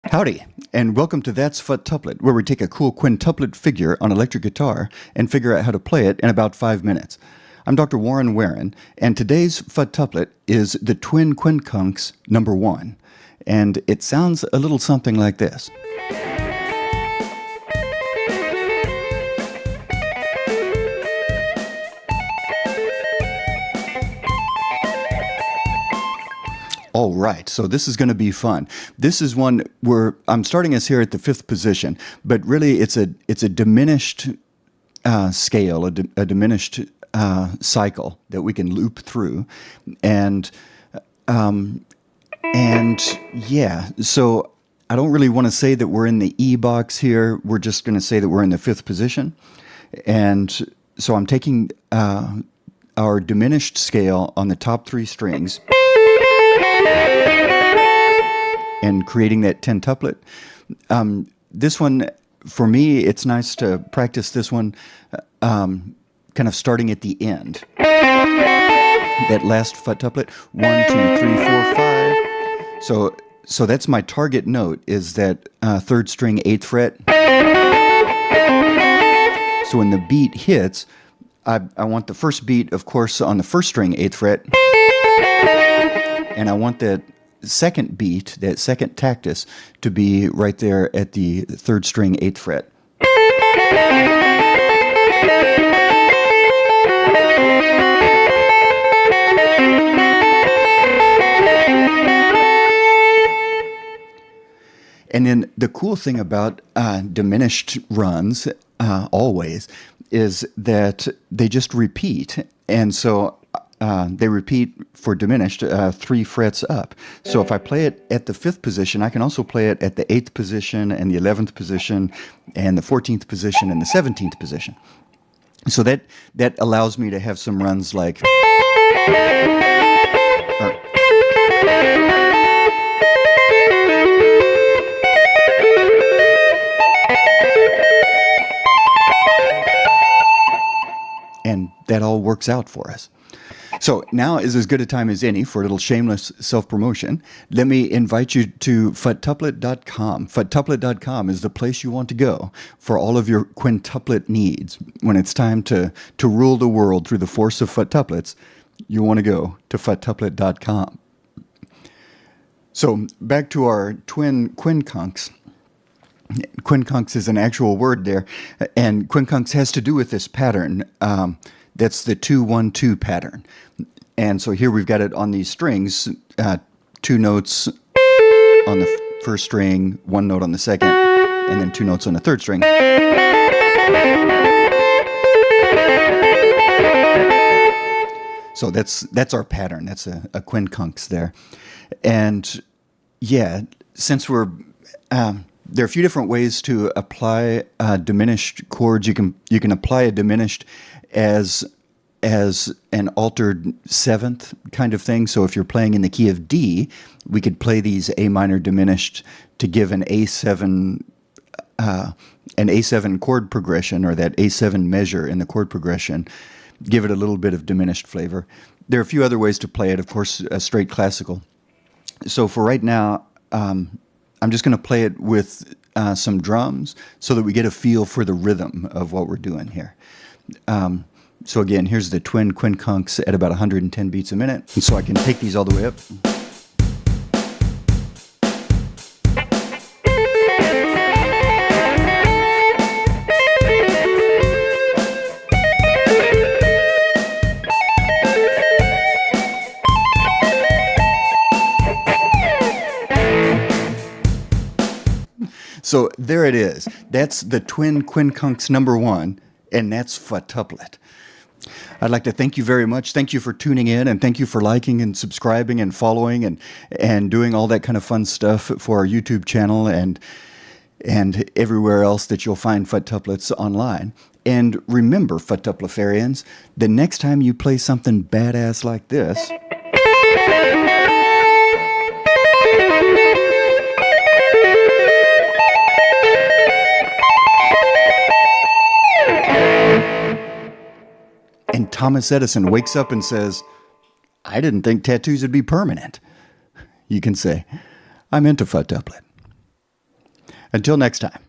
Howdy, and welcome to That's Futtuplet, where we take a cool quintuplet figure on electric guitar and figure out how to play it in about 5 minutes. I'm Dr. Warren Warren, and today's Futtuplet is the Twin QuinCunx number 1, and it sounds a little something like this. All right, so this is going to be fun. This is one where I'm starting us here at the 5th position, but really it's a diminished scale, a diminished cycle that we can loop through, and yeah. So I don't really want to say that we're in the E box here. We're just going to say that we're in the 5th position, and so I'm taking our diminished scale on the top 3 strings and creating that quintuplet. This one, for me, it's nice to practice this one kind of starting at the end. That last futtuplet, 1, 2, 3, 4, 5. So that's my target note, is that 3rd string, 8th fret. So when the beat hits, I want the first beat, of course, on the 1st string, 8th fret. And I want that second beat, that second tactus, to be right there at the 3rd string, 8th fret. And then the cool thing about diminished runs, always, is that they just repeat. And so they repeat for diminished 3 frets up. So if I play it at the 5th position, I can also play it at the 8th position and the 11th position and the 14th position and the 17th position. So that allows me to have some runs like... and that all works out for us. So now is as good a time as any for a little shameless self-promotion. Let me invite you to futtuplet.com. Futtuplet.com is the place you want to go for all of your quintuplet needs. When it's time to rule the world through the force of futtuplets, you want to go to futtuplet.com. So back to our Twin QuinCunx. QuinCunx is an actual word there, and QuinCunx has to do with this pattern. That's the 2-1-2 pattern. And so here we've got it on these strings, 2 notes on the 1st string, 1 note on the 2nd, and then 2 notes on the 3rd string. So that's our pattern. That's a QuinCunx there. And yeah, since we're... there are a few different ways to apply diminished chords. You can apply a diminished as an altered 7th kind of thing. So if you're playing in the key of D, we could play these A minor diminished to give an A7 chord progression, or that A7 measure in the chord progression, give it a little bit of diminished flavor. There are a few other ways to play it, of course, straight classical. So for right now, I'm just going to play it with some drums so that we get a feel for the rhythm of what we're doing here. So again, here's the Twin QuinCunx at about 110 beats a minute. And so I can take these all the way up. So there it is. That's the Twin QuinCunx number 1, and that's Futtuplet. I'd like to thank you very much. Thank you for tuning in, and thank you for liking and subscribing and following and doing all that kind of fun stuff for our YouTube channel and everywhere else that you'll find Futtuplets online. And remember, futtuplefarians, the next time you play something badass like this... and Thomas Edison wakes up and says, I didn't think tattoos would be permanent. You can say, I'm into Futtuplet. Until next time.